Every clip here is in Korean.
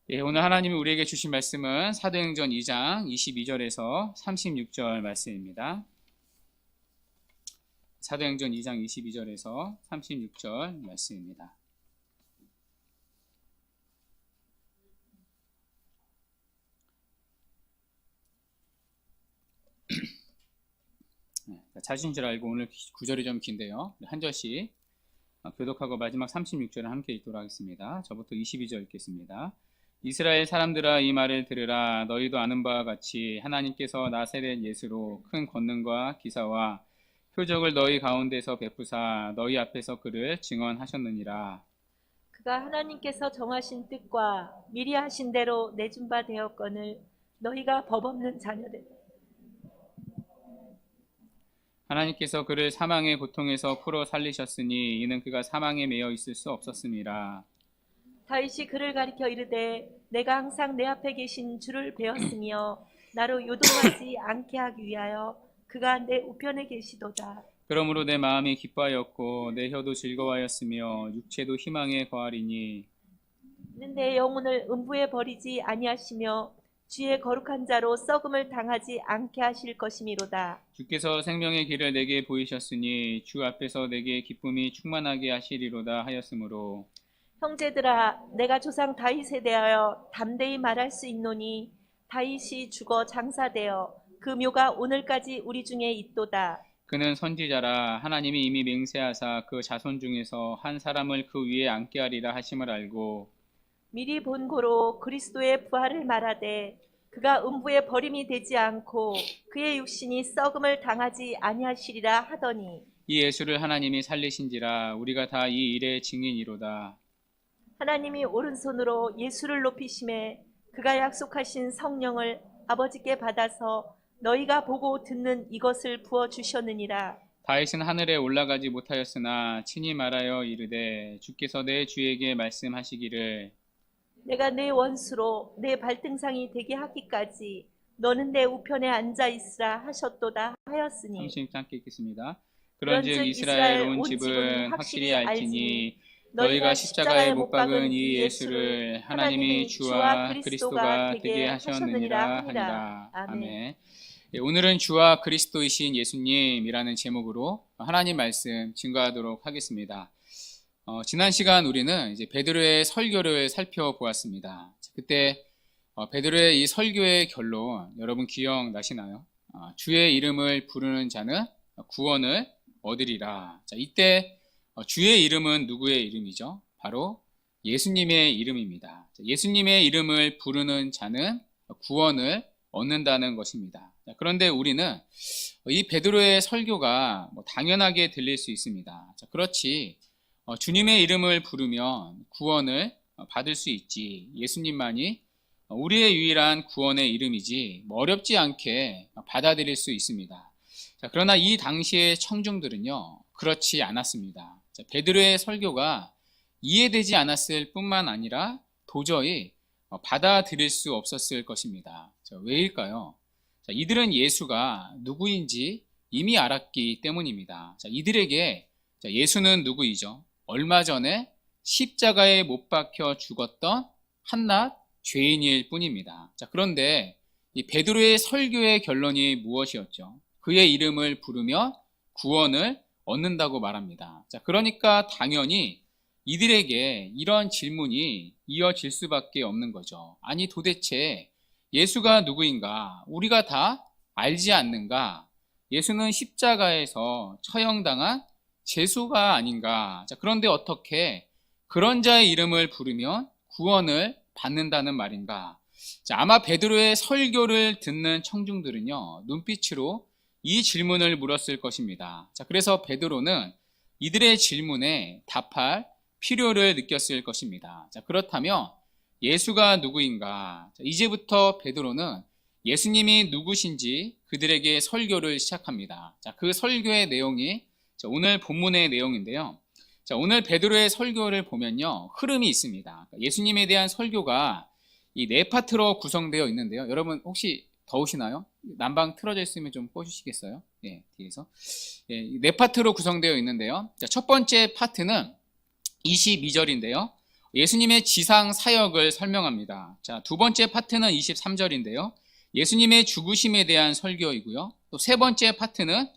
예, 오늘 하나님이 우리에게 주신 말씀은 사도행전 2장 22절에서 36절 말씀입니다. 사도행전 2장 22절에서 36절 말씀입니다. 자신 줄 알고 오늘 구절이 좀 긴데요. 한 절씩 교독하고 마지막 36절을 함께 읽도록 하겠습니다. 저부터 22절 읽겠습니다. 이스라엘 사람들아, 이 말을 들으라. 너희도 아는 바와 같이 하나님께서 나사렛 예수로 큰 권능과 기사와 표적을 너희 가운데서 베푸사 너희 앞에서 그를 증언하셨느니라. 그가 하나님께서 정하신 뜻과 미리 하신 대로 내준 바 되었거늘 너희가 법 없는 자녀들. 하나님께서 그를 사망의 고통에서 풀어 살리셨으니 이는 그가 사망에 매여 있을 수 없었음이라. 다윗이 그를 가리켜 이르되 내가 항상 내 앞에 계신 주를 배웠으며 나로 요동하지 않게 하기 위하여 그가 내 우편에 계시도다. 그러므로 내 마음이 기뻐하였고 내 혀도 즐거워하였으며 육체도 희망에 거하리니 이는 내 영혼을 음부에 버리지 아니하시며 주의 거룩한 자로 썩음을 당하지 않게 하실 것이미로다. 주께서 생명의 길을 내게 보이셨으니 주 앞에서 내게 기쁨이 충만하게 하시리로다 하였으므로 형제들아, 내가 조상 다윗에 대하여 담대히 말할 수 있노니 다윗이 죽어 장사되어 그 묘가 오늘까지 우리 중에 있도다. 그는 선지자라. 하나님이 이미 맹세하사 그 자손 중에서 한 사람을 그 위에 앉게 하리라 하심을 알고 미리 본 고로 그리스도의 부활을 말하되 그가 음부에 버림이 되지 않고 그의 육신이 썩음을 당하지 아니하시리라 하더니 이 예수를 하나님이 살리신지라. 우리가 다 이 일의 증인이로다. 하나님이 오른손으로 예수를 높이심에 그가 약속하신 성령을 아버지께 받아서 너희가 보고 듣는 이것을 부어주셨느니라. 다윗은 하늘에 올라가지 못하였으나 친히 말하여 이르되 주께서 내 주에게 말씀하시기를 내가 내 원수로 내 발등상이 되게 하기까지 너는 내 우편에 앉아 있으라 하셨도다 하였으니. 30장 읽겠습니다. 그런즉 그런즉 이스라엘 온 집은 확실히 알지니 너희가 십자가에 못 박은 이 예수를 하나님이 주와 그리스도가 되게 하셨느니라 하니라. 아멘. 오늘은 주와 그리스도이신 예수님이라는 제목으로 하나님 말씀 증거하도록 하겠습니다. 지난 시간 우리는 이제 베드로의 설교를 살펴보았습니다. 그때 베드로의 이 설교의 결론 여러분 기억나시나요? 주의 이름을 부르는 자는 구원을 얻으리라. 자, 이때 주의 이름은 누구의 이름이죠? 바로 예수님의 이름입니다. 예수님의 이름을 부르는 자는 구원을 얻는다는 것입니다. 그런데 우리는 이 베드로의 설교가 당연하게 들릴 수 있습니다. 그렇지, 주님의 이름을 부르면 구원을 받을 수 있지, 예수님만이 우리의 유일한 구원의 이름이지 어렵지 않게 받아들일 수 있습니다. 그러나 이 당시의 청중들은요 그렇지 않았습니다. 베드로의 설교가 이해되지 않았을 뿐만 아니라 도저히 받아들일 수 없었을 것입니다. 왜일까요? 이들은 예수가 누구인지 이미 알았기 때문입니다. 이들에게 예수는 누구이죠? 얼마 전에 십자가에 못 박혀 죽었던 한낱 죄인일 뿐입니다. 그런데 이 베드로의 설교의 결론이 무엇이었죠? 그의 이름을 부르며 구원을 얻는다고 말합니다. 그러니까 당연히 이들에게 이런 질문이 이어질 수밖에 없는 거죠. 아니 도대체 예수가 누구인가? 우리가 다 알지 않는가? 예수는 십자가에서 처형당한 죄수가 아닌가? 그런데 어떻게 그런 자의 이름을 부르면 구원을 받는다는 말인가? 아마 베드로의 설교를 듣는 청중들은요 눈빛으로 이 질문을 물었을 것입니다. 그래서 베드로는 이들의 질문에 답할 필요를 느꼈을 것입니다. 그렇다면 예수가 누구인가? 이제부터 베드로는 예수님이 누구신지 그들에게 설교를 시작합니다. 그 설교의 내용이 오늘 본문의 내용인데요. 오늘 베드로의 설교를 보면요 흐름이 있습니다. 예수님에 대한 설교가 이 네 파트로 구성되어 있는데요. 여러분 혹시 더우시나요? 난방 틀어져 있으면 좀 꺼주시겠어요? 네, 뒤에서. 네 파트로 구성되어 있는데요. 첫 번째 파트는 22절인데요. 예수님의 지상 사역을 설명합니다. 자, 두 번째 파트는 23절인데요. 예수님의 죽으심에 대한 설교이고요. 또 세 번째 파트는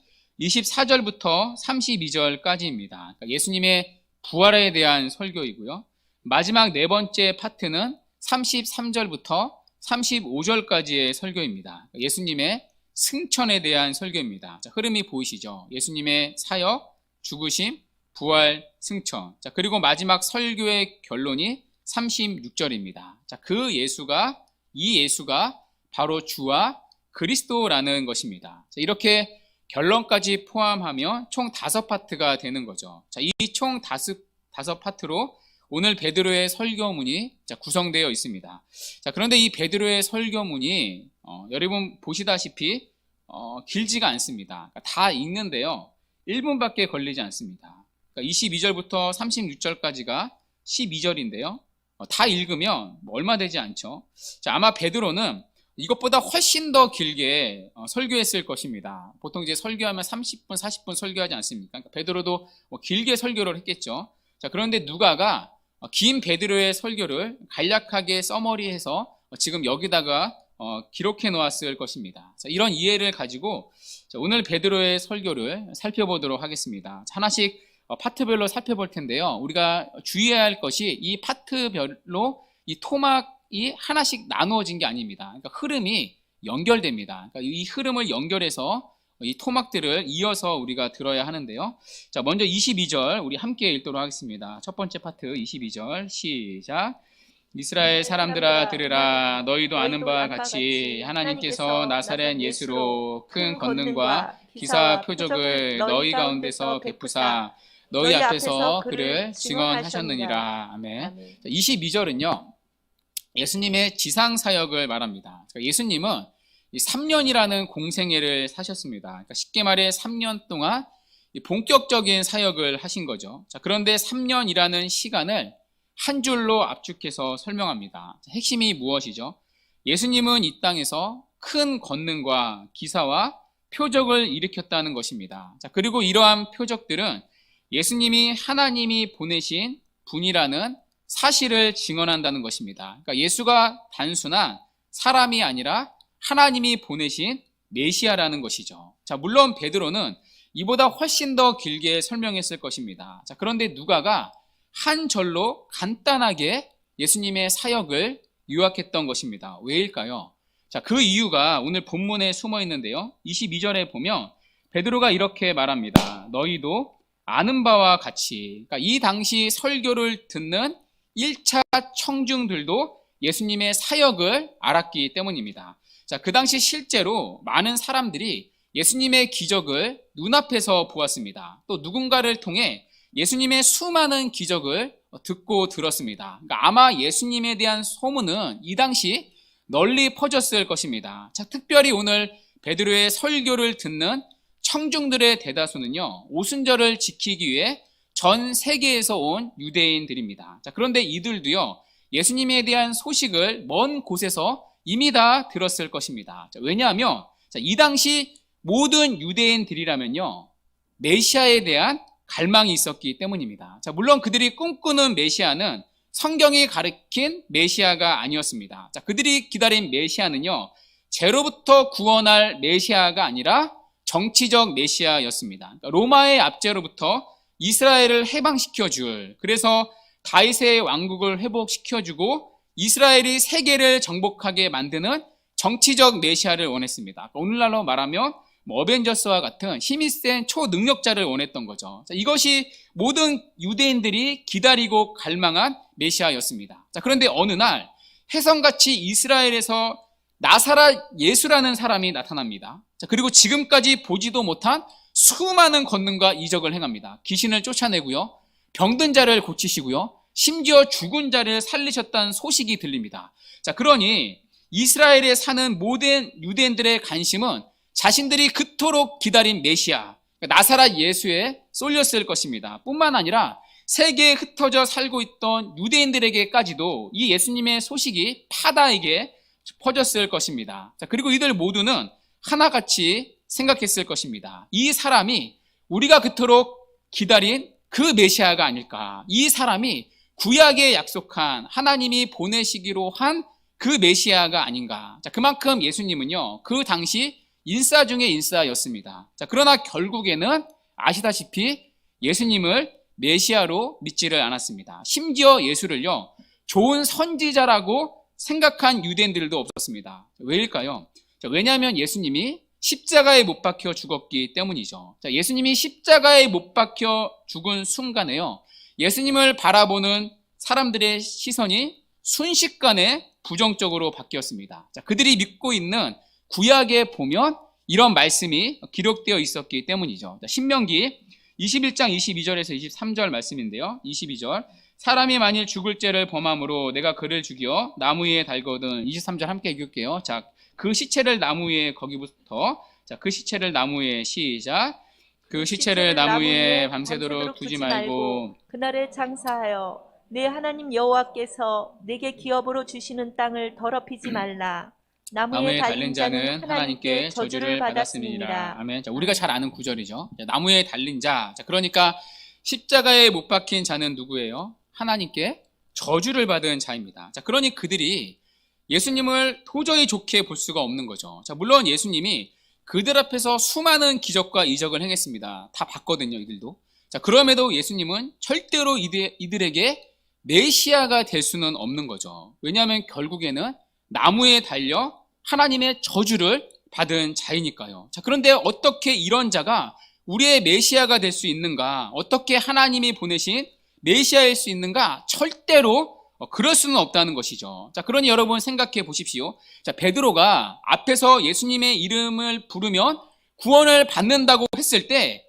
24절부터 32절까지입니다. 그러니까 예수님의 부활에 대한 설교이고요. 마지막 네 번째 파트는 33절부터 35절까지의 설교입니다. 그러니까 예수님의 승천에 대한 설교입니다. 자, 흐름이 보이시죠? 예수님의 사역, 죽으심, 부활, 승천. 자, 그리고 마지막 설교의 결론이 36절입니다. 자, 이 예수가 바로 주와 그리스도라는 것입니다. 자, 이렇게 결론까지 포함하면 총 5파트가 되는 거죠. 자, 이 총 5파트로 오늘 베드로의 설교문이 구성되어 있습니다. 자, 그런데 이 베드로의 설교문이 여러분 보시다시피 길지가 않습니다. 그러니까 다 읽는데요. 1분밖에 걸리지 않습니다. 그러니까 22절부터 36절까지가 12절인데요. 다 읽으면 얼마 되지 않죠. 자, 아마 베드로는 이것보다 훨씬 더 길게 설교했을 것입니다. 보통 이제 설교하면 30분, 40분 설교하지 않습니까? 그러니까 베드로도 길게 설교를 했겠죠. 자, 그런데 누가가 긴 베드로의 설교를 간략하게 서머리해서 지금 여기다가 기록해 놓았을 것입니다. 자, 이런 이해를 가지고 오늘 베드로의 설교를 살펴보도록 하겠습니다. 자, 하나씩 파트별로 살펴볼 텐데요. 우리가 주의해야 할 것이 이 파트별로 이 토막이 하나씩 나누어진 게 아닙니다. 그러니까 흐름이 연결됩니다. 그러니까 이 흐름을 연결해서 이 토막들을 이어서 우리가 들어야 하는데요. 자, 먼저 22절 우리 함께 읽도록 하겠습니다. 첫 번째 파트 22절 시작. 이스라엘 사람들아 들으라. 너희도 아는 바와 같이 하나님께서 나사렛 예수로 큰 권능과 기사 표적을 너희 가운데서 베푸사 너희 앞에서 그를 증언하셨느니라. 아멘. 22절은요. 예수님의 지상 사역을 말합니다. 예수님은 3년이라는 공생애를 사셨습니다. 그러니까 쉽게 말해 3년 동안 본격적인 사역을 하신 거죠. 자, 그런데 3년이라는 시간을 한 줄로 압축해서 설명합니다. 자, 핵심이 무엇이죠? 예수님은 이 땅에서 큰 권능과 기사와 표적을 일으켰다는 것입니다. 자, 그리고 이러한 표적들은 예수님이 하나님이 보내신 분이라는 사실을 증언한다는 것입니다. 그러니까 예수가 단순한 사람이 아니라 하나님이 보내신 메시아라는 것이죠. 자, 물론 베드로는 이보다 훨씬 더 길게 설명했을 것입니다. 자, 그런데 누가가 한 절로 간단하게 예수님의 사역을 요약했던 것입니다. 왜일까요? 자, 그 이유가 오늘 본문에 숨어 있는데요. 22절에 보면 베드로가 이렇게 말합니다. 너희도 아는 바와 같이. 그러니까 이 당시 설교를 듣는 1차 청중들도 예수님의 사역을 알았기 때문입니다. 자, 그 당시 실제로 많은 사람들이 예수님의 기적을 눈앞에서 보았습니다. 또 누군가를 통해 예수님의 수많은 기적을 듣고 들었습니다. 그러니까 아마 예수님에 대한 소문은 이 당시 널리 퍼졌을 것입니다. 자, 특별히 오늘 베드로의 설교를 듣는 청중들의 대다수는요, 오순절을 지키기 위해 전 세계에서 온 유대인들입니다. 자, 그런데 이들도요, 예수님에 대한 소식을 먼 곳에서 이미 다 들었을 것입니다. 자, 왜냐하면 이 당시 모든 유대인들이라면요, 메시아에 대한 갈망이 있었기 때문입니다. 자, 물론 그들이 꿈꾸는 메시아는 성경이 가리킨 메시아가 아니었습니다. 자, 그들이 기다린 메시아는요, 죄로부터 구원할 메시아가 아니라 정치적 메시아였습니다. 그러니까 로마의 압제로부터 이스라엘을 해방시켜줄, 그래서 다윗의 왕국을 회복시켜주고 이스라엘이 세계를 정복하게 만드는 정치적 메시아를 원했습니다. 오늘날로 말하면 어벤져스와 같은 힘이 센 초능력자를 원했던 거죠. 자, 이것이 모든 유대인들이 기다리고 갈망한 메시아였습니다. 자, 그런데 어느 날 혜성같이 이스라엘에서 나사렛 예수라는 사람이 나타납니다. 자, 그리고 지금까지 보지도 못한 수많은 권능과 이적을 행합니다. 귀신을 쫓아내고요, 병든 자를 고치시고요, 심지어 죽은 자를 살리셨다는 소식이 들립니다. 자, 그러니 이스라엘에 사는 모든 유대인들의 관심은 자신들이 그토록 기다린 메시아, 나사렛 예수에 쏠렸을 것입니다. 뿐만 아니라 세계에 흩어져 살고 있던 유대인들에게까지도 이 예수님의 소식이 파다하게 퍼졌을 것입니다. 자, 그리고 이들 모두는 하나같이 생각했을 것입니다. 이 사람이 우리가 그토록 기다린 그 메시아가 아닐까. 이 사람이 구약에 약속한 하나님이 보내시기로 한 그 메시아가 아닌가. 자, 그만큼 예수님은요, 그 당시 인싸 중에 인싸였습니다. 자, 그러나 결국에는 아시다시피 예수님을 메시아로 믿지를 않았습니다. 심지어 예수를요, 좋은 선지자라고 생각한 유대인들도 없었습니다. 왜일까요? 자, 왜냐하면 예수님이 십자가에 못 박혀 죽었기 때문이죠. 자, 예수님이 십자가에 못 박혀 죽은 순간에요, 예수님을 바라보는 사람들의 시선이 순식간에 부정적으로 바뀌었습니다. 자, 그들이 믿고 있는 구약에 보면 이런 말씀이 기록되어 있었기 때문이죠. 자, 신명기 21장 22절에서 23절 말씀인데요. 22절, 사람이 만일 죽을 죄를 범함으로 내가 그를 죽여 나무 위에 달거든. 23절 함께 읽을게요. 자, 그 시체를 나무 위에, 거기부터, 자, 그 시체를 나무 위에, 시작. 그 시체를 나무 위에 밤새도록 두지 말고 그날에 장사하여 내 하나님 여호와께서 내게 기업으로 주시는 땅을 더럽히지 말라. 나무에 달린 자는 하나님께 저주를 받았음이니라. 아멘. 자, 우리가 잘 아는 구절이죠. 자, 나무에 달린 자. 자, 그러니까 십자가에 못 박힌 자는 누구예요? 하나님께 저주를 받은 자입니다. 자, 그러니 그들이 예수님을 도저히 좋게 볼 수가 없는 거죠. 자, 물론 예수님이 그들 앞에서 수많은 기적과 이적을 행했습니다. 다 봤거든요, 이들도. 자, 그럼에도 예수님은 절대로 이들에게 메시아가 될 수는 없는 거죠. 왜냐하면 결국에는 나무에 달려 하나님의 저주를 받은 자이니까요. 자, 그런데 어떻게 이런 자가 우리의 메시아가 될 수 있는가? 어떻게 하나님이 보내신 메시아일 수 있는가? 절대로 그럴 수는 없다는 것이죠. 자, 그러니 여러분 생각해 보십시오. 자, 베드로가 앞에서 예수님의 이름을 부르면 구원을 받는다고 했을 때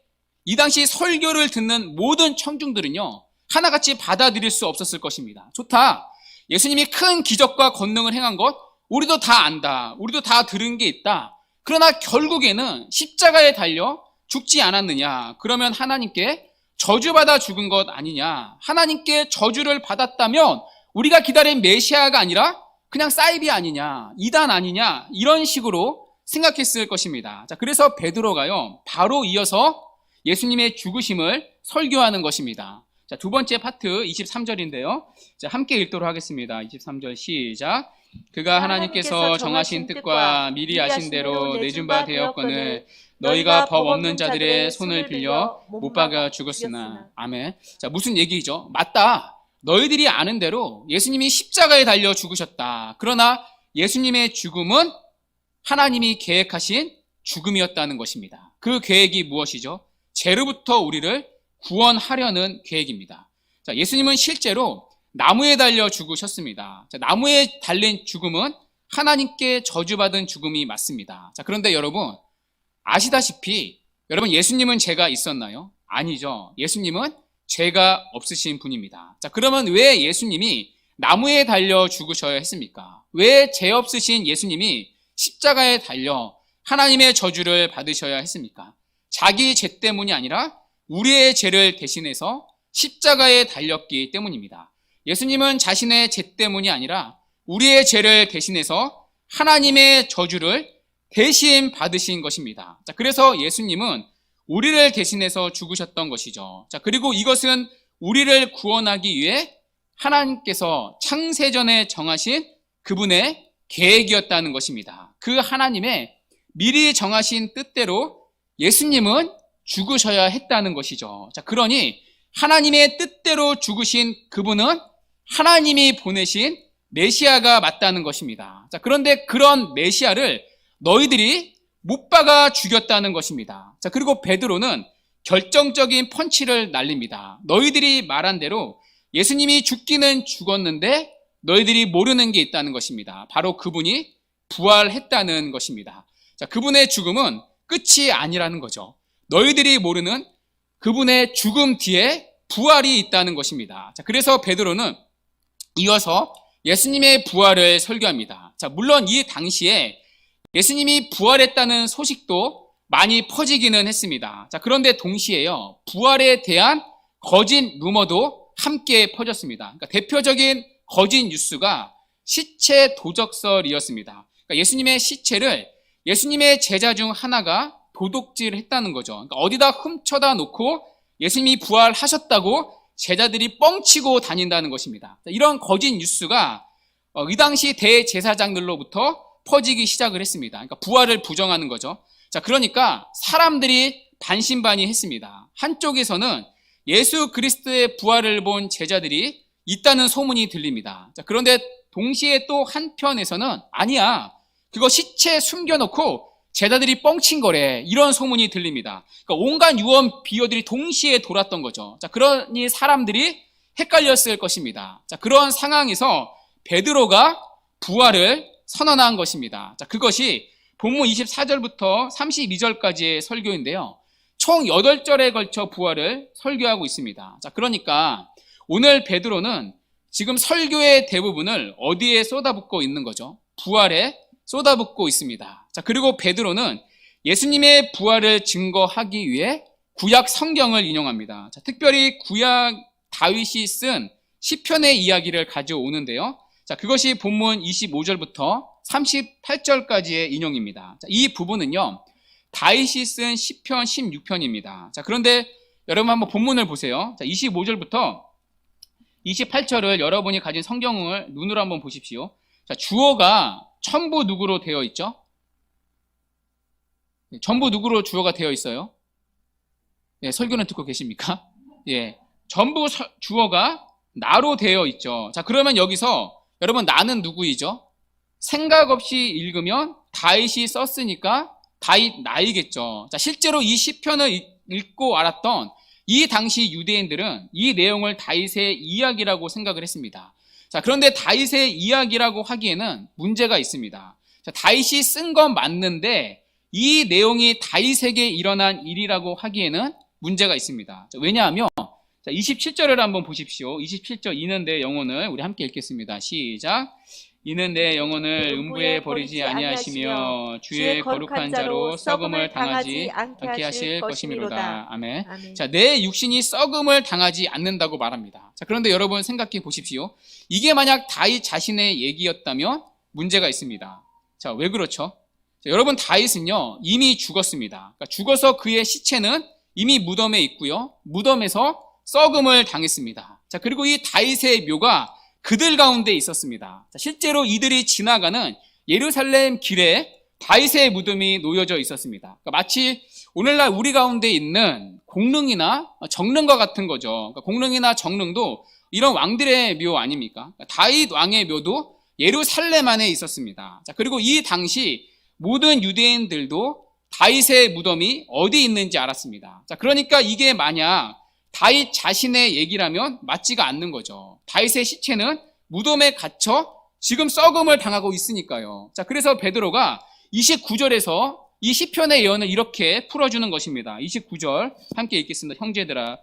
이 당시 설교를 듣는 모든 청중들은요, 하나같이 받아들일 수 없었을 것입니다. 좋다. 예수님이 큰 기적과 권능을 행한 것 우리도 다 안다. 우리도 다 들은 게 있다. 그러나 결국에는 십자가에 달려 죽지 않았느냐? 그러면 하나님께 저주받아 죽은 것 아니냐? 하나님께 저주를 받았다면 우리가 기다린 메시아가 아니라 그냥 사이비 아니냐? 이단 아니냐? 이런 식으로 생각했을 것입니다. 자, 그래서 베드로가요, 바로 이어서 예수님의 죽으심을 설교하는 것입니다. 자, 두 번째 파트 23절인데요. 자, 함께 읽도록 하겠습니다. 23절 시작. 그가 하나님께서 정하신 뜻과 미리 아신 대로 내준 바 되었거늘 너희가 법 없는 자들의 손을 빌려 못 박아 죽었으나. 아멘. 자, 무슨 얘기죠? 맞다. 너희들이 아는 대로 예수님이 십자가에 달려 죽으셨다. 그러나 예수님의 죽음은 하나님이 계획하신 죽음이었다는 것입니다. 그 계획이 무엇이죠? 죄로부터 우리를 구원하려는 계획입니다. 자, 예수님은 실제로 나무에 달려 죽으셨습니다. 자, 나무에 달린 죽음은 하나님께 저주받은 죽음이 맞습니다. 자, 그런데 여러분 아시다시피 여러분 예수님은 죄가 있었나요? 아니죠. 예수님은 죄가 없으신 분입니다. 자, 그러면 왜 예수님이 나무에 달려 죽으셔야 했습니까? 왜 죄 없으신 예수님이 십자가에 달려 하나님의 저주를 받으셔야 했습니까? 자기 죄 때문이 아니라 우리의 죄를 대신해서 십자가에 달렸기 때문입니다. 예수님은 자신의 죄 때문이 아니라 우리의 죄를 대신해서 하나님의 저주를 대신 받으신 것입니다. 자, 그래서 예수님은 우리를 대신해서 죽으셨던 것이죠. 자, 그리고 이것은 우리를 구원하기 위해 하나님께서 창세전에 정하신 그분의 계획이었다는 것입니다. 그 하나님의 미리 정하신 뜻대로 예수님은 죽으셔야 했다는 것이죠. 자, 그러니 하나님의 뜻대로 죽으신 그분은 하나님이 보내신 메시아가 맞다는 것입니다. 자, 그런데 그런 메시아를 너희들이 못 박아 죽였다는 것입니다. 자, 그리고 베드로는 결정적인 펀치를 날립니다. 너희들이 말한 대로 예수님이 죽기는 죽었는데 너희들이 모르는 게 있다는 것입니다. 바로 그분이 부활했다는 것입니다. 자, 그분의 죽음은 끝이 아니라는 거죠. 너희들이 모르는 그분의 죽음 뒤에 부활이 있다는 것입니다. 자, 그래서 베드로는 이어서 예수님의 부활을 설교합니다. 자, 물론 이 당시에 예수님이 부활했다는 소식도 많이 퍼지기는 했습니다. 자, 그런데 동시에요, 부활에 대한 거짓 루머도 함께 퍼졌습니다. 그러니까 대표적인 거짓 뉴스가 시체 도적설이었습니다. 그러니까 예수님의 시체를 예수님의 제자 중 하나가 도둑질했다는 거죠. 그러니까 어디다 훔쳐다 놓고 예수님이 부활하셨다고 제자들이 뻥치고 다닌다는 것입니다. 이런 거짓 뉴스가 이 당시 대제사장들로부터 퍼지기 시작을 했습니다. 그러니까 부활을 부정하는 거죠. 자, 그러니까 사람들이 반신반의했습니다. 한쪽에서는 예수 그리스도의 부활을 본 제자들이 있다는 소문이 들립니다. 자, 그런데 동시에 또 한편에서는 아니야, 그거 시체 숨겨놓고 제자들이 뻥친 거래, 이런 소문이 들립니다. 그러니까 온갖 유언 비어들이 동시에 돌았던 거죠. 자, 그러니 사람들이 헷갈렸을 것입니다. 자, 그런 상황에서 베드로가 부활을 선언한 것입니다. 자, 그것이 본문 24절부터 32절까지의 설교인데요. 총 8절에 걸쳐 부활을 설교하고 있습니다. 자, 그러니까 오늘 베드로는 지금 설교의 대부분을 어디에 쏟아붓고 있는 거죠? 부활에 쏟아붓고 있습니다. 자, 그리고 베드로는 예수님의 부활을 증거하기 위해 구약 성경을 인용합니다. 자, 특별히 구약 다윗이 쓴 시편의 이야기를 가져오는데요. 자, 그것이 본문 25절부터 38절까지의 인용입니다. 자, 이 부분은요, 다윗이 쓴 시편 16편입니다. 자, 그런데 여러분 한번 본문을 보세요. 자, 25절부터 28절을 여러분이 가진 성경을 눈으로 한번 보십시오. 자, 주어가 전부 누구로 되어 있죠? 전부 누구로 주어가 되어 있어요? 예, 설교는 듣고 계십니까? 예, 전부 주어가 나로 되어 있죠. 자, 그러면 여기서 여러분 나는 누구이죠? 생각 없이 읽으면 다윗이 썼으니까 다윗 나이겠죠. 자, 실제로 이 시편을 읽고 알았던 이 당시 유대인들은 이 내용을 다윗의 이야기라고 생각을 했습니다. 자, 그런데 다윗의 이야기라고 하기에는 문제가 있습니다. 자, 다윗이 쓴 건 맞는데 이 내용이 다윗에게 일어난 일이라고 하기에는 문제가 있습니다. 자, 왜냐하면 자, 27절을 한번 보십시오. 27절, 이는 내 영혼을 우리 함께 읽겠습니다. 시작. 이는 내 영혼을 음부에 버리지 아니하시며 주의 거룩한 자로 썩음을 당하지 않게 하실 것이미로다. 아멘. 아멘. 자, 내 육신이 썩음을 당하지 않는다고 말합니다. 자, 그런데 여러분 생각해 보십시오. 이게 만약 다윗 자신의 얘기였다면 문제가 있습니다. 자, 왜 그렇죠? 자, 여러분 다윗은요 이미 죽었습니다. 그러니까 죽어서 그의 시체는 이미 무덤에 있고요. 무덤에서 썩음을 당했습니다. 자, 그리고 이 다윗의 묘가 그들 가운데 있었습니다. 자, 실제로 이들이 지나가는 예루살렘 길에 다윗의 무덤이 놓여져 있었습니다. 그러니까 마치 오늘날 우리 가운데 있는 공릉이나 정릉과 같은 거죠. 그러니까 공릉이나 정릉도 이런 왕들의 묘 아닙니까? 그러니까 다윗 왕의 묘도 예루살렘 안에 있었습니다. 자, 그리고 이 당시 모든 유대인들도 다윗의 무덤이 어디 있는지 알았습니다. 자, 그러니까 이게 만약 다윗 자신의 얘기라면 맞지가 않는 거죠. 다윗의 시체는 무덤에 갇혀 지금 썩음을 당하고 있으니까요. 자, 그래서 베드로가 29절에서 이 시편의 예언을 이렇게 풀어주는 것입니다. 29절 함께 읽겠습니다. 형제들아,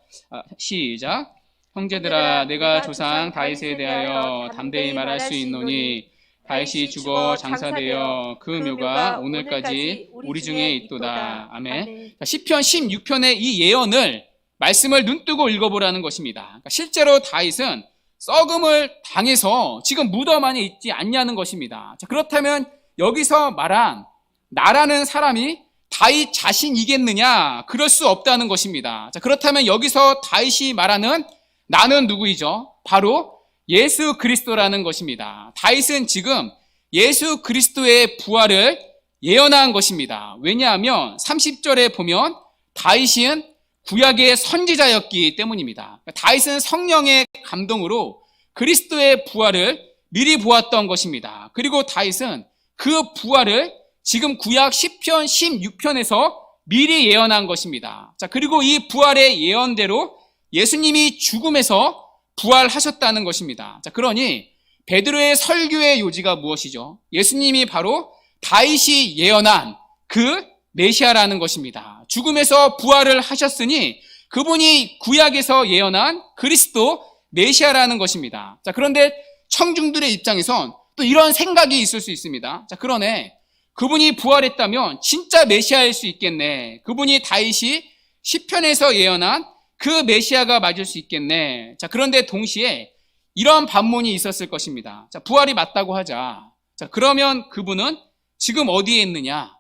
시작. 형제들아, 내가 조상 다윗에 대하여 담대히 말할 수 있노니 다윗이 죽어 장사되어 그 묘가 오늘까지 우리 중에 있도다. 아멘. 시편 16편의 이 예언을 말씀을 눈뜨고 읽어보라는 것입니다. 그러니까 실제로 다윗은 썩음을 당해서 지금 무덤 안에 있지 않냐는 것입니다. 자, 그렇다면 여기서 말한 나라는 사람이 다윗 자신이겠느냐? 그럴 수 없다는 것입니다. 자, 그렇다면 여기서 다윗이 말하는 나는 누구이죠? 바로 예수 그리스도라는 것입니다. 다윗은 지금 예수 그리스도의 부활을 예언한 것입니다. 왜냐하면 30절에 보면 다윗은 구약의 선지자였기 때문입니다. 다윗은 성령의 감동으로 그리스도의 부활을 미리 보았던 것입니다. 그리고 다윗은 그 부활을 지금 구약 10편, 16편에서 미리 예언한 것입니다. 자, 그리고 이 부활의 예언대로 예수님이 죽음에서 부활하셨다는 것입니다. 자, 그러니 베드로의 설교의 요지가 무엇이죠? 예수님이 바로 다윗이 예언한 그 메시아라는 것입니다. 죽음에서 부활을 하셨으니 그분이 구약에서 예언한 그리스도 메시아라는 것입니다. 자, 그런데 청중들의 입장에선 또 이런 생각이 있을 수 있습니다. 자, 그러네. 그분이 부활했다면 진짜 메시아일 수 있겠네. 그분이 다윗이 시편에서 예언한 그 메시아가 맞을 수 있겠네. 자, 그런데 동시에 이런 반문이 있었을 것입니다. 자, 부활이 맞다고 하자. 자, 그러면 그분은 지금 어디에 있느냐?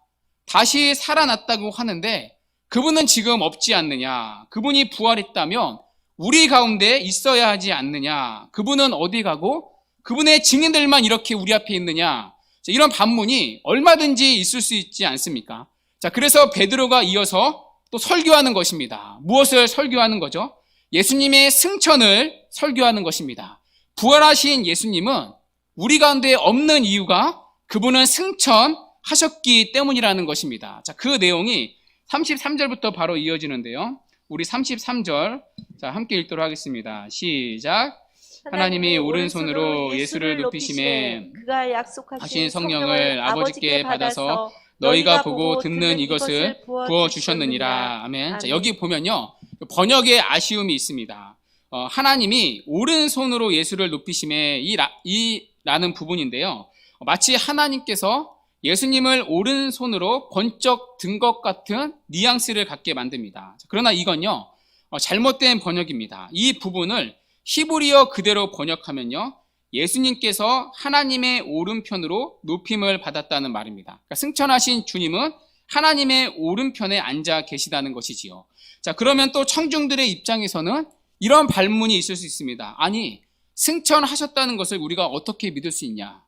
다시 살아났다고 하는데 그분은 지금 없지 않느냐? 그분이 부활했다면 우리 가운데 있어야 하지 않느냐? 그분은 어디 가고 그분의 증인들만 이렇게 우리 앞에 있느냐? 자, 이런 반문이 얼마든지 있을 수 있지 않습니까? 자, 그래서 베드로가 이어서 또 설교하는 것입니다. 무엇을 설교하는 거죠? 예수님의 승천을 설교하는 것입니다. 부활하신 예수님은 우리 가운데 없는 이유가 그분은 승천하셨기 때문이라는 것입니다. 자, 그 내용이 33절부터 바로 이어지는데요. 우리 33절 자, 함께 읽도록 하겠습니다. 시작. 하나님이 오른손으로 예수를 높이심에 그가 약속하신 성령을 아버지께 받아서 너희가 보고 듣는 이것을 부어주셨느니라. 아멘. 자, 여기 보면요, 번역에 아쉬움이 있습니다. 하나님이 오른손으로 예수를 높이심에 라는 부분인데요. 마치 하나님께서 예수님을 오른손으로 번쩍 든 것 같은 뉘앙스를 갖게 만듭니다. 그러나 이건요, 잘못된 번역입니다. 이 부분을 히브리어 그대로 번역하면요, 예수님께서 하나님의 오른편으로 높임을 받았다는 말입니다. 그러니까 승천하신 주님은 하나님의 오른편에 앉아 계시다는 것이지요. 자, 그러면 또 청중들의 입장에서는 이런 반문이 있을 수 있습니다. 아니, 승천하셨다는 것을 우리가 어떻게 믿을 수 있냐?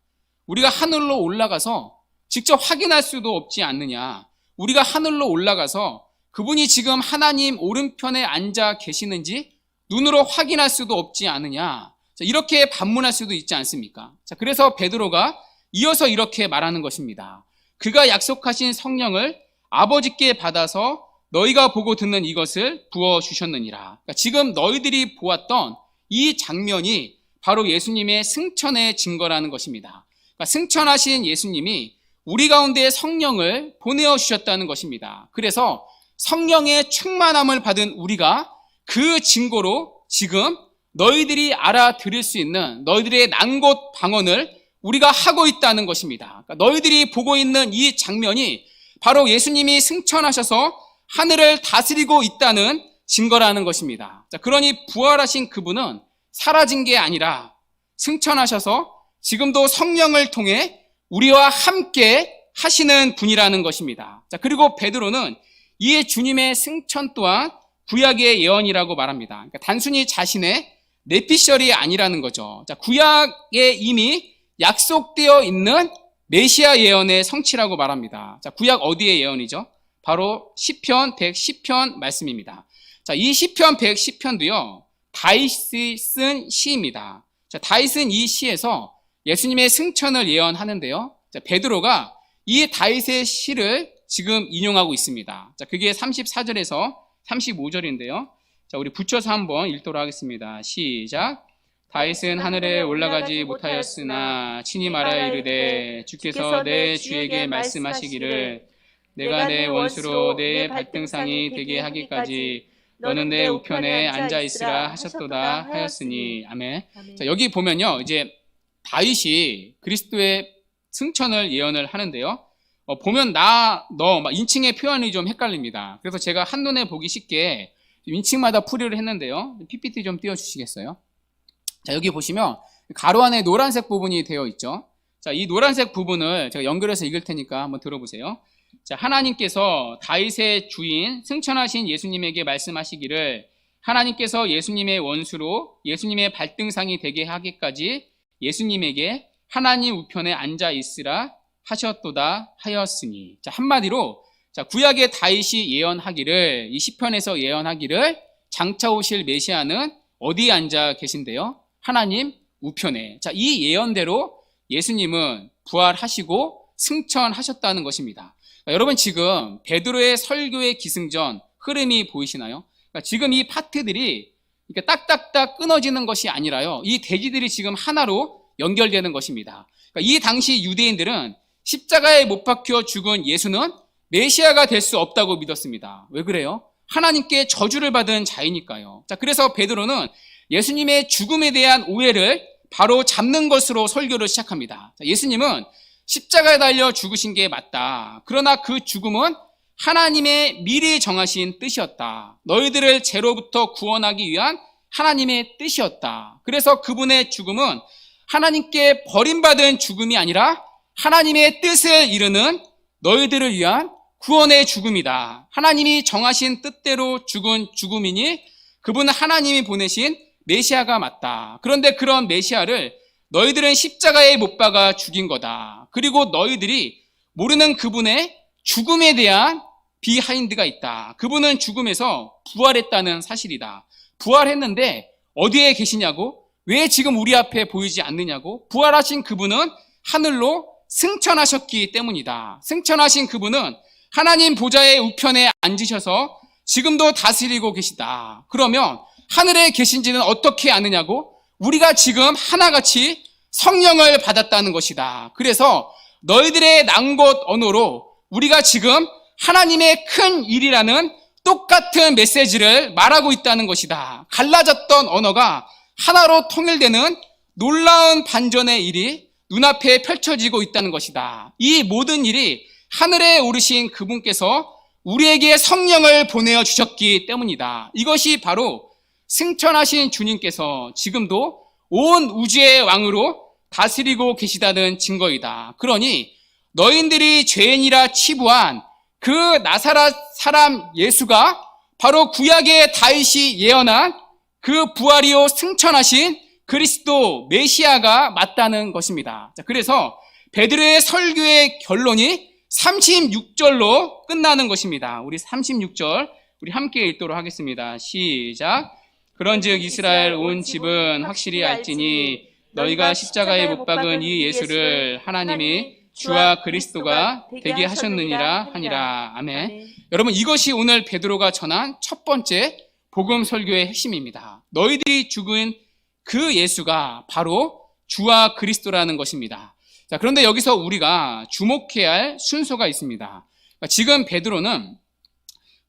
우리가 하늘로 올라가서 직접 확인할 수도 없지 않느냐? 우리가 하늘로 올라가서 그분이 지금 하나님 오른편에 앉아 계시는지 눈으로 확인할 수도 없지 않느냐? 자, 이렇게 반문할 수도 있지 않습니까? 자, 그래서 베드로가 이어서 이렇게 말하는 것입니다. 그가 약속하신 성령을 아버지께 받아서 너희가 보고 듣는 이것을 부어주셨느니라. 그러니까 지금 너희들이 보았던 이 장면이 바로 예수님의 승천의 증거라는 것입니다. 그러니까 승천하신 예수님이 우리 가운데 성령을 보내어 주셨다는 것입니다. 그래서 성령의 충만함을 받은 우리가 그 증거로 지금 너희들이 알아들을 수 있는 너희들의 난곳 방언을 우리가 하고 있다는 것입니다. 그러니까 너희들이 보고 있는 이 장면이 바로 예수님이 승천하셔서 하늘을 다스리고 있다는 증거라는 것입니다. 자, 그러니 부활하신 그분은 사라진 게 아니라 승천하셔서 지금도 성령을 통해 우리와 함께 하시는 분이라는 것입니다. 자, 그리고 베드로는 이 주님의 승천 또한 구약의 예언이라고 말합니다. 그러니까 단순히 자신의 내피셜이 아니라는 거죠. 자, 구약에 이미 약속되어 있는 메시아 예언의 성취라고 말합니다. 자, 구약 어디의 예언이죠? 바로 시편 110편 말씀입니다. 자, 이 시편 110편도요, 다윗이 쓴 시입니다. 자, 다윗은 이 시에서 예수님의 승천을 예언하는데요. 자, 베드로가 이 다윗의 시를 지금 인용하고 있습니다. 자, 그게 34절에서 35절인데요. 자, 우리 붙여서 한번 읽도록 하겠습니다. 시작. 다윗은 하늘에 올라가지 못하였으나 친히 말하여 이르되 주께서 내 주에게 말씀하시기를 내가 내 원수로 내 발등상이 되게 하기까지 너는 내 우편에 앉아 있으라 하셨도다 하였으니. 아멘. 자, 여기 보면요, 이제 다윗이 그리스도의 승천을 예언을 하는데요. 보면 너 막 인칭의 표현이 좀 헷갈립니다. 그래서 제가 한눈에 보기 쉽게 인칭마다 풀이를 했는데요. PPT 좀 띄워주시겠어요? 자, 여기 보시면 가로 안에 노란색 부분이 되어 있죠. 자, 이 노란색 부분을 제가 연결해서 읽을 테니까 한번 들어보세요. 자, 하나님께서 다윗의 주인 승천하신 예수님에게 말씀하시기를 하나님께서 예수님의 원수로 예수님의 발등상이 되게 하기까지 예수님에게 하나님 우편에 앉아 있으라 하셨도다 하였으니. 자, 한마디로 자, 구약의 다윗이 예언하기를, 이 시편에서 예언하기를 장차 오실 메시아는 어디에 앉아 계신데요? 하나님 우편에. 자, 이 예언대로 예수님은 부활하시고 승천하셨다는 것입니다. 여러분, 지금 베드로의 설교의 기승전 흐름이 보이시나요? 그러니까 지금 이 파트들이 이렇게 딱딱딱 끊어지는 것이 아니라요, 이 대지들이 지금 하나로 연결되는 것입니다. 그러니까 이 당시 유대인들은 십자가에 못 박혀 죽은 예수는 메시아가 될 수 없다고 믿었습니다. 왜 그래요? 하나님께 저주를 받은 자이니까요. 자, 그래서 베드로는 예수님의 죽음에 대한 오해를 바로 잡는 것으로 설교를 시작합니다. 자, 예수님은 십자가에 달려 죽으신 게 맞다. 그러나 그 죽음은 하나님의 미리 정하신 뜻이었다. 너희들을 죄로부터 구원하기 위한 하나님의 뜻이었다. 그래서 그분의 죽음은 하나님께 버림받은 죽음이 아니라 하나님의 뜻을 이루는 너희들을 위한 구원의 죽음이다. 하나님이 정하신 뜻대로 죽은 죽음이니 그분은 하나님이 보내신 메시아가 맞다. 그런데 그런 메시아를 너희들은 십자가에 못 박아 죽인 거다. 그리고 너희들이 모르는 그분의 죽음에 대한 비하인드가 있다. 그분은 죽음에서 부활했다는 사실이다. 부활했는데 어디에 계시냐고? 왜 지금 우리 앞에 보이지 않느냐고? 부활하신 그분은 하늘로 승천하셨기 때문이다. 승천하신 그분은 하나님 보좌의 우편에 앉으셔서 지금도 다스리고 계시다. 그러면 하늘에 계신지는 어떻게 아느냐고? 우리가 지금 하나같이 성령을 받았다는 것이다. 그래서 너희들의 난 곳 언어로 우리가 지금 하나님의 큰 일이라는 똑같은 메시지를 말하고 있다는 것이다. 갈라졌던 언어가 하나로 통일되는 놀라운 반전의 일이 눈앞에 펼쳐지고 있다는 것이다. 이 모든 일이 하늘에 오르신 그분께서 우리에게 성령을 보내어 주셨기 때문이다. 이것이 바로 승천하신 주님께서 지금도 온 우주의 왕으로 다스리고 계시다는 증거이다. 그러니 너희들이 죄인이라 치부한 그 나사렛 사람 예수가 바로 구약의 다윗이 예언한 그 부활이요 승천하신 그리스도 메시아가 맞다는 것입니다. 자, 그래서 베드로의 설교의 결론이 36절로 끝나는 것입니다. 우리 36절 우리 함께 읽도록 하겠습니다. 시작. 그런즉 이스라엘 온 집은 확실히 알지니 너희가 십자가에 못 박은 이 예수를 하나님이 주와 그리스도가 되게 하셨느니라 하니라. 아멘. 여러분, 이것이 오늘 베드로가 전한 첫 번째 복음 설교의 핵심입니다. 너희들이 죽은 그 예수가 바로 주와 그리스도라는 것입니다. 자, 그런데 여기서 우리가 주목해야 할 순서가 있습니다. 지금 베드로는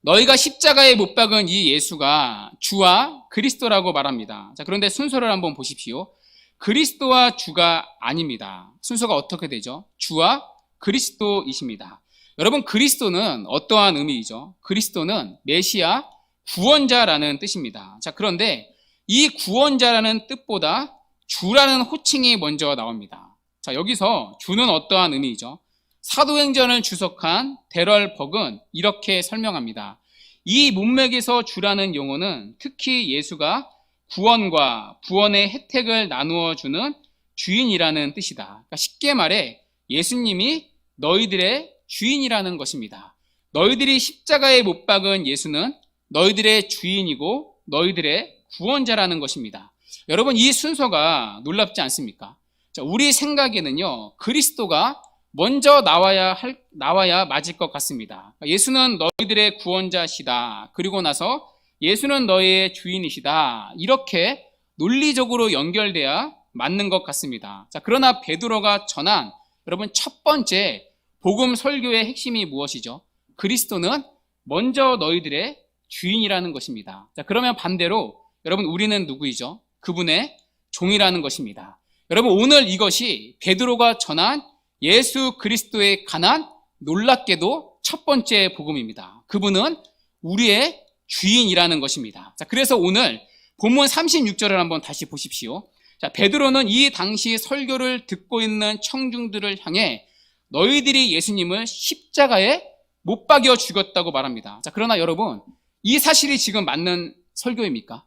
너희가 십자가에 못 박은 이 예수가 주와 그리스도라고 말합니다. 자, 그런데 순서를 한번 보십시오. 그리스도와 주가 아닙니다. 순서가 어떻게 되죠? 주와 그리스도이십니다. 여러분, 그리스도는 어떠한 의미이죠? 그리스도는 메시아, 구원자라는 뜻입니다. 자, 그런데 이 구원자라는 뜻보다 주라는 호칭이 먼저 나옵니다. 자, 여기서 주는 어떠한 의미이죠? 사도행전을 주석한 데럴 벅은 이렇게 설명합니다. 이 문맥에서 주라는 용어는 특히 예수가 구원과 구원의 혜택을 나누어 주는 주인이라는 뜻이다. 그러니까 쉽게 말해 예수님이 너희들의 주인이라는 것입니다. 너희들이 십자가에 못 박은 예수는 너희들의 주인이고 너희들의 구원자라는 것입니다. 여러분, 이 순서가 놀랍지 않습니까? 자, 우리 생각에는요, 그리스도가 먼저 나와야 맞을 것 같습니다. 예수는 너희들의 구원자시다. 그리고 나서 예수는 너희의 주인이시다. 이렇게 논리적으로 연결돼야 맞는 것 같습니다. 자, 그러나 베드로가 전한 여러분 첫 번째 복음 설교의 핵심이 무엇이죠? 그리스도는 먼저 너희들의 주인이라는 것입니다. 자, 그러면 반대로 여러분 우리는 누구이죠? 그분의 종이라는 것입니다. 여러분, 오늘 이것이 베드로가 전한 예수 그리스도에 관한 놀랍게도 첫 번째 복음입니다. 그분은 우리의 주인이라는 것입니다. 자, 그래서 오늘 본문 36절을 한번 다시 보십시오. 자, 베드로는 이 당시 설교를 듣고 있는 청중들을 향해 너희들이 예수님을 십자가에 못 박여 죽였다고 말합니다. 자, 그러나 여러분, 이 사실이 지금 맞는 설교입니까?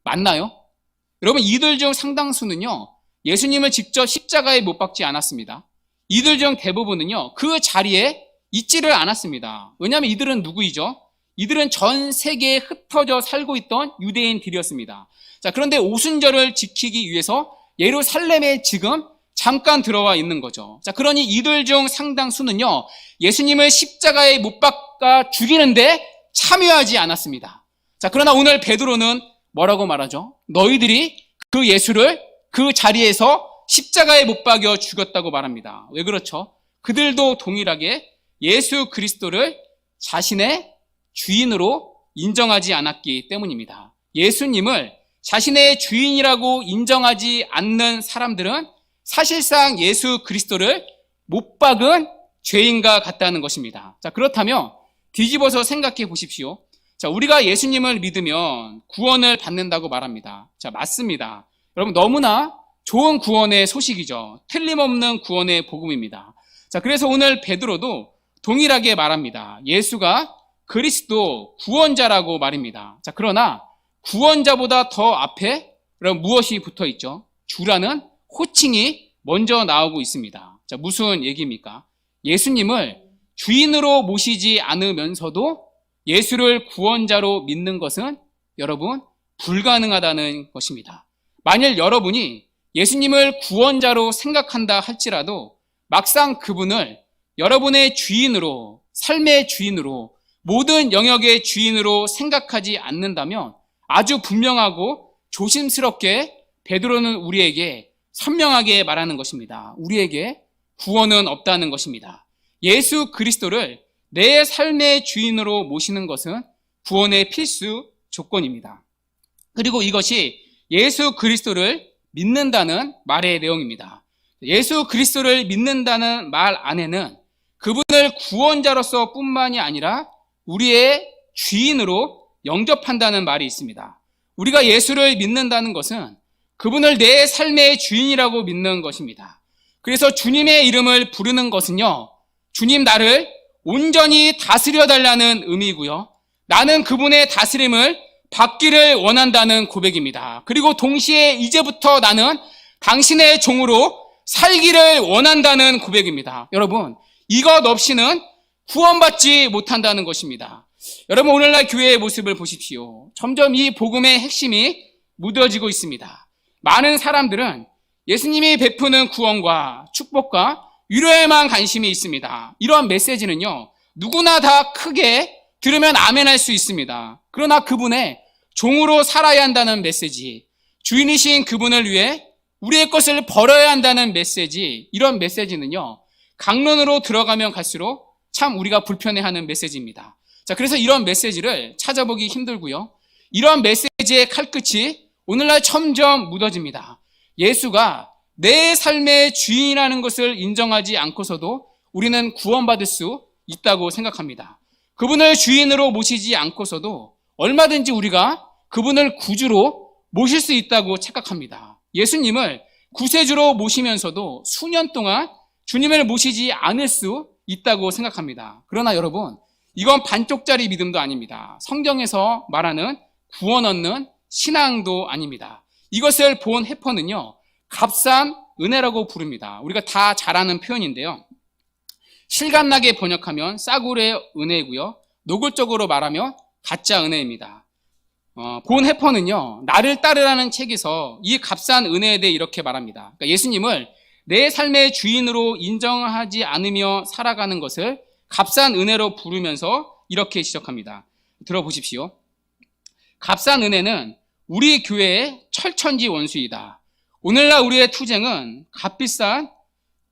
맞나요? 여러분, 이들 중 상당수는요, 예수님을 직접 십자가에 못 박지 않았습니다. 이들 중 대부분은요, 그 자리에 있지를 않았습니다. 왜냐하면 이들은 누구이죠? 이들은 전 세계에 흩어져 살고 있던 유대인들이었습니다. 자, 그런데 오순절을 지키기 위해서 예루살렘에 지금 잠깐 들어와 있는 거죠. 자, 그러니 이들 중 상당수는요, 예수님을 십자가에 못 박아 죽이는데 참여하지 않았습니다. 자, 그러나 오늘 베드로는 뭐라고 말하죠? 너희들이 그 예수를 그 자리에서 십자가에 못 박여 죽였다고 말합니다. 왜 그렇죠? 그들도 동일하게 예수 그리스도를 자신의 주인으로 인정하지 않았기 때문입니다. 예수님을 자신의 주인이라고 인정하지 않는 사람들은 사실상 예수 그리스도를 못 박은 죄인과 같다는 것입니다. 자, 그렇다면 뒤집어서 생각해 보십시오. 자, 우리가 예수님을 믿으면 구원을 받는다고 말합니다. 자, 맞습니다. 여러분, 너무나 좋은 구원의 소식이죠. 틀림없는 구원의 복음입니다. 자, 그래서 오늘 베드로도 동일하게 말합니다. 예수가 그리스도 구원자라고 말입니다. 자, 그러나 구원자보다 더 앞에 그럼 무엇이 붙어 있죠? 주라는 호칭이 먼저 나오고 있습니다. 자, 무슨 얘기입니까? 예수님을 주인으로 모시지 않으면서도 예수를 구원자로 믿는 것은 여러분 불가능하다는 것입니다. 만일 여러분이 예수님을 구원자로 생각한다 할지라도 막상 그분을 여러분의 주인으로, 삶의 주인으로, 모든 영역의 주인으로 생각하지 않는다면 아주 분명하고 조심스럽게 베드로는 우리에게 선명하게 말하는 것입니다. 우리에게 구원은 없다는 것입니다. 예수 그리스도를 내 삶의 주인으로 모시는 것은 구원의 필수 조건입니다. 그리고 이것이 예수 그리스도를 믿는다는 말의 내용입니다. 예수 그리스도를 믿는다는 말 안에는 그분을 구원자로서 뿐만이 아니라 우리의 주인으로 영접한다는 말이 있습니다. 우리가 예수를 믿는다는 것은 그분을 내 삶의 주인이라고 믿는 것입니다. 그래서 주님의 이름을 부르는 것은요, 주님 나를 온전히 다스려 달라는 의미고요, 나는 그분의 다스림을 받기를 원한다는 고백입니다. 그리고 동시에 이제부터 나는 당신의 종으로 살기를 원한다는 고백입니다. 여러분, 이것 없이는 구원받지 못한다는 것입니다. 여러분, 오늘날 교회의 모습을 보십시오. 점점 이 복음의 핵심이 묻어지고 있습니다. 많은 사람들은 예수님이 베푸는 구원과 축복과 위로에만 관심이 있습니다. 이러한 메시지는요, 누구나 다 크게 들으면 아멘할 수 있습니다. 그러나 그분의 종으로 살아야 한다는 메시지, 주인이신 그분을 위해 우리의 것을 버려야 한다는 메시지, 이런 메시지는요, 강론으로 들어가면 갈수록 참 우리가 불편해하는 메시지입니다. 자, 그래서 이런 메시지를 찾아보기 힘들고요, 이런 메시지의 칼끝이 오늘날 점점 묻어집니다. 예수가 내 삶의 주인이라는 것을 인정하지 않고서도 우리는 구원받을 수 있다고 생각합니다. 그분을 주인으로 모시지 않고서도 얼마든지 우리가 그분을 구주로 모실 수 있다고 착각합니다. 예수님을 구세주로 모시면서도 수년 동안 주님을 모시지 않을 수 있다고 생각합니다. 그러나 여러분, 이건 반쪽짜리 믿음도 아닙니다. 성경에서 말하는 구원 얻는 신앙도 아닙니다. 이것을 본 해퍼는요, 값싼 은혜라고 부릅니다. 우리가 다 잘 아는 표현인데요, 실감나게 번역하면 싸구려의 은혜이고요, 노골적으로 말하면 가짜 은혜입니다. 본 해퍼는요, 나를 따르라는 책에서 이 값싼 은혜에 대해 이렇게 말합니다. 그러니까 예수님을 내 삶의 주인으로 인정하지 않으며 살아가는 것을 값싼 은혜로 부르면서 이렇게 지적합니다. 들어보십시오. 값싼 은혜는 우리 교회의 철천지 원수이다. 오늘날 우리의 투쟁은 값비싼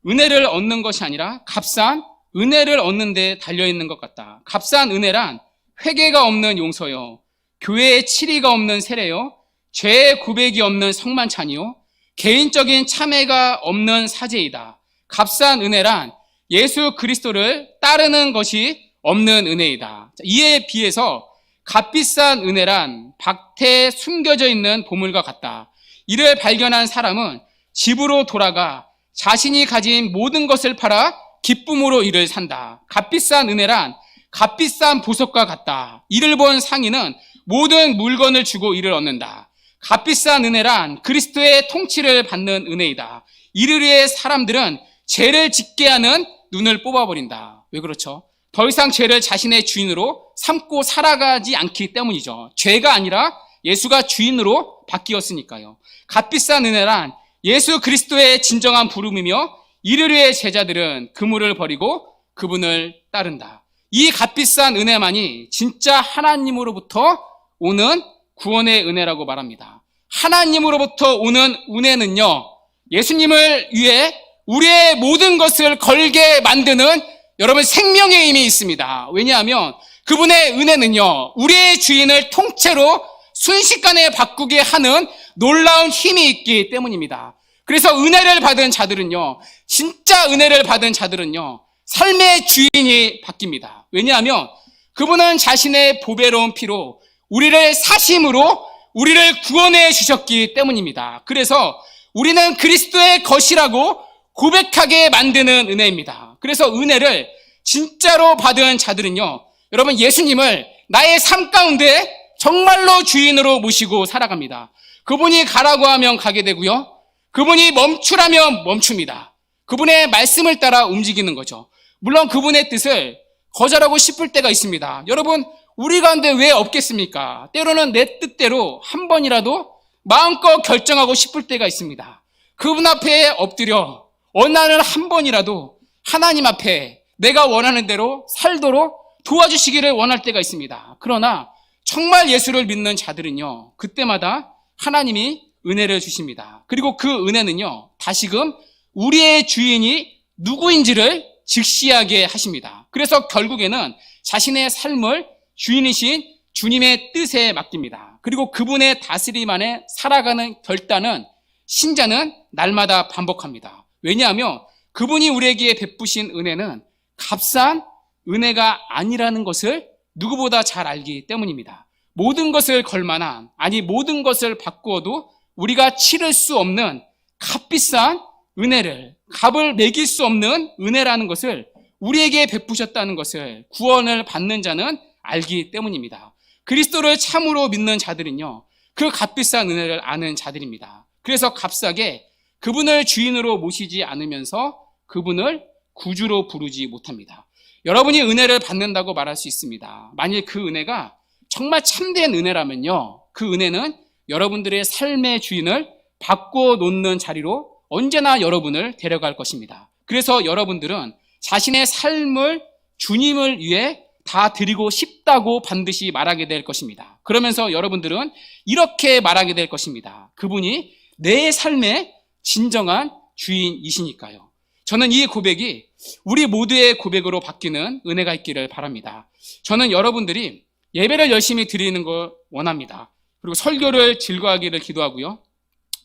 은혜를 얻는 것이 아니라 값싼 은혜를 얻는 데 달려있는 것 같다. 값싼 은혜란 회개가 없는 용서요, 교회에 치리가 없는 세례요, 죄의 고백이 없는 성만찬이요, 개인적인 참회가 없는 사죄이다. 값싼 은혜란 예수 그리스도를 따르는 것이 없는 은혜이다. 이에 비해서 값비싼 은혜란 밭에 숨겨져 있는 보물과 같다. 이를 발견한 사람은 집으로 돌아가 자신이 가진 모든 것을 팔아 기쁨으로 이를 산다. 값비싼 은혜란 값비싼 보석과 같다. 이를 본 상인은 모든 물건을 주고 이를 얻는다. 값비싼 은혜란 그리스도의 통치를 받는 은혜이다. 이를 위해 사람들은 죄를 짓게 하는 눈을 뽑아버린다. 왜 그렇죠? 더 이상 죄를 자신의 주인으로 삼고 살아가지 않기 때문이죠. 죄가 아니라 예수가 주인으로 바뀌었으니까요. 값비싼 은혜란 예수 그리스도의 진정한 부름이며 이를 위해 제자들은 그물을 버리고 그분을 따른다. 이 값비싼 은혜만이 진짜 하나님으로부터 오는 구원의 은혜라고 말합니다. 하나님으로부터 오는 은혜는요, 예수님을 위해 우리의 모든 것을 걸게 만드는 여러분 생명의 힘이 있습니다. 왜냐하면 그분의 은혜는요, 우리의 주인을 통째로 순식간에 바꾸게 하는 놀라운 힘이 있기 때문입니다. 그래서 은혜를 받은 자들은요, 진짜 은혜를 받은 자들은요, 삶의 주인이 바뀝니다. 왜냐하면 그분은 자신의 보배로운 피로 우리를 사심으로 우리를 구원해 주셨기 때문입니다. 그래서 우리는 그리스도의 것이라고 고백하게 만드는 은혜입니다. 그래서 은혜를 진짜로 받은 자들은요, 여러분 예수님을 나의 삶 가운데 정말로 주인으로 모시고 살아갑니다. 그분이 가라고 하면 가게 되고요. 그분이 멈추라면 멈춥니다. 그분의 말씀을 따라 움직이는 거죠. 물론 그분의 뜻을 거절하고 싶을 때가 있습니다. 여러분, 우리 가운데 왜 없겠습니까? 때로는 내 뜻대로 한 번이라도 마음껏 결정하고 싶을 때가 있습니다. 그분 앞에 엎드려 어느 날은 한 번이라도 하나님 앞에 내가 원하는 대로 살도록 도와주시기를 원할 때가 있습니다. 그러나 정말 예수를 믿는 자들은요, 그때마다 하나님이 은혜를 주십니다. 그리고 그 은혜는요, 다시금 우리의 주인이 누구인지를 직시하게 하십니다. 그래서 결국에는 자신의 삶을 주인이신 주님의 뜻에 맡깁니다. 그리고 그분의 다스림 안에 살아가는 결단은 신자는 날마다 반복합니다. 왜냐하면 그분이 우리에게 베푸신 은혜는 값싼 은혜가 아니라는 것을 누구보다 잘 알기 때문입니다. 모든 것을 걸만한, 아니 모든 것을 바꾸어도 우리가 치를 수 없는 값비싼 은혜를, 값을 매길 수 없는 은혜라는 것을 우리에게 베푸셨다는 것을 구원을 받는 자는 알기 때문입니다. 그리스도를 참으로 믿는 자들은요, 그 값비싼 은혜를 아는 자들입니다. 그래서 값싸게 그분을 주인으로 모시지 않으면서 그분을 구주로 부르지 못합니다. 여러분이 은혜를 받는다고 말할 수 있습니다. 만일 그 은혜가 정말 참된 은혜라면요, 그 은혜는 여러분들의 삶의 주인을 바꿔놓는 자리로 언제나 여러분을 데려갈 것입니다. 그래서 여러분들은 자신의 삶을 주님을 위해 다 드리고 싶다고 반드시 말하게 될 것입니다. 그러면서 여러분들은 이렇게 말하게 될 것입니다. 그분이 내 삶의 진정한 주인이시니까요. 저는 이 고백이 우리 모두의 고백으로 바뀌는 은혜가 있기를 바랍니다. 저는 여러분들이 예배를 열심히 드리는 걸 원합니다. 그리고 설교를 즐거워하기를 기도하고요.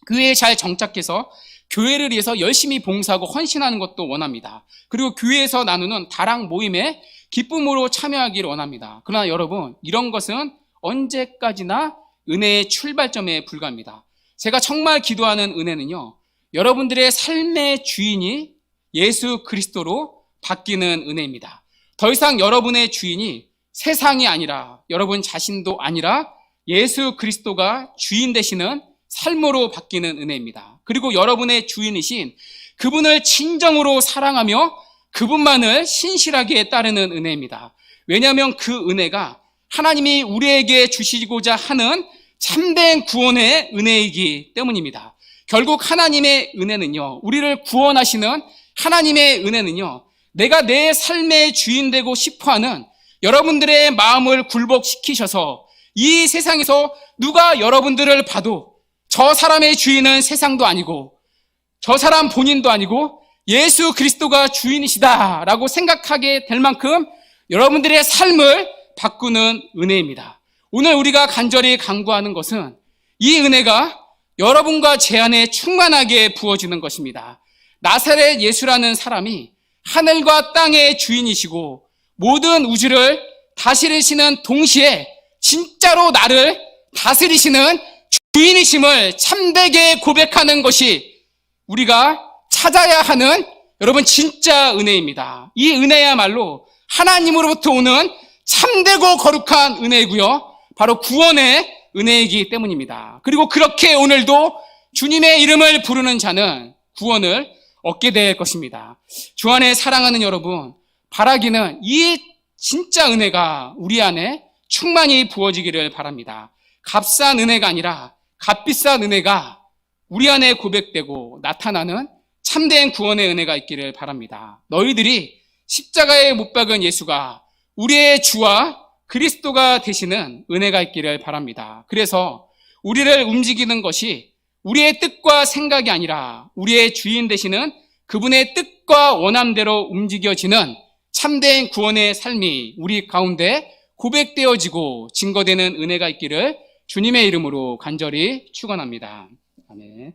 교회에 잘 정착해서 교회를 위해서 열심히 봉사하고 헌신하는 것도 원합니다. 그리고 교회에서 나누는 다락 모임에 기쁨으로 참여하기를 원합니다. 그러나 여러분, 이런 것은 언제까지나 은혜의 출발점에 불과합니다. 제가 정말 기도하는 은혜는요, 여러분들의 삶의 주인이 예수 그리스도로 바뀌는 은혜입니다. 더 이상 여러분의 주인이 세상이 아니라 여러분 자신도 아니라 예수 그리스도가 주인 되시는 삶으로 바뀌는 은혜입니다. 그리고 여러분의 주인이신 그분을 진정으로 사랑하며 그분만을 신실하게 따르는 은혜입니다. 왜냐하면 그 은혜가 하나님이 우리에게 주시고자 하는 참된 구원의 은혜이기 때문입니다. 결국 하나님의 은혜는요, 우리를 구원하시는 하나님의 은혜는요, 내가 내 삶의 주인 되고 싶어하는 여러분들의 마음을 굴복시키셔서 이 세상에서 누가 여러분들을 봐도 저 사람의 주인은 세상도 아니고 저 사람 본인도 아니고 예수 그리스도가 주인이시다라고 생각하게 될 만큼 여러분들의 삶을 바꾸는 은혜입니다. 오늘 우리가 간절히 간구하는 것은 이 은혜가 여러분과 제 안에 충만하게 부어지는 것입니다. 나사렛 예수라는 사람이 하늘과 땅의 주인이시고 모든 우주를 다스리시는 동시에 진짜로 나를 다스리시는 주인이심을 참되게 고백하는 것이 우리가 찾아야 하는 여러분 진짜 은혜입니다. 이 은혜야말로 하나님으로부터 오는 참되고 거룩한 은혜이고요, 바로 구원의 은혜이기 때문입니다. 그리고 그렇게 오늘도 주님의 이름을 부르는 자는 구원을 얻게 될 것입니다. 주 안에 사랑하는 여러분, 바라기는 이 진짜 은혜가 우리 안에 충만히 부어지기를 바랍니다. 값싼 은혜가 아니라 값비싼 은혜가 우리 안에 고백되고 나타나는 참된 구원의 은혜가 있기를 바랍니다. 너희들이 십자가에 못 박은 예수가 우리의 주와 그리스도가 되시는 은혜가 있기를 바랍니다. 그래서 우리를 움직이는 것이 우리의 뜻과 생각이 아니라 우리의 주인 되시는 그분의 뜻과 원함대로 움직여지는 참된 구원의 삶이 우리 가운데 고백되어지고 증거되는 은혜가 있기를 주님의 이름으로 간절히 축원합니다. 아멘.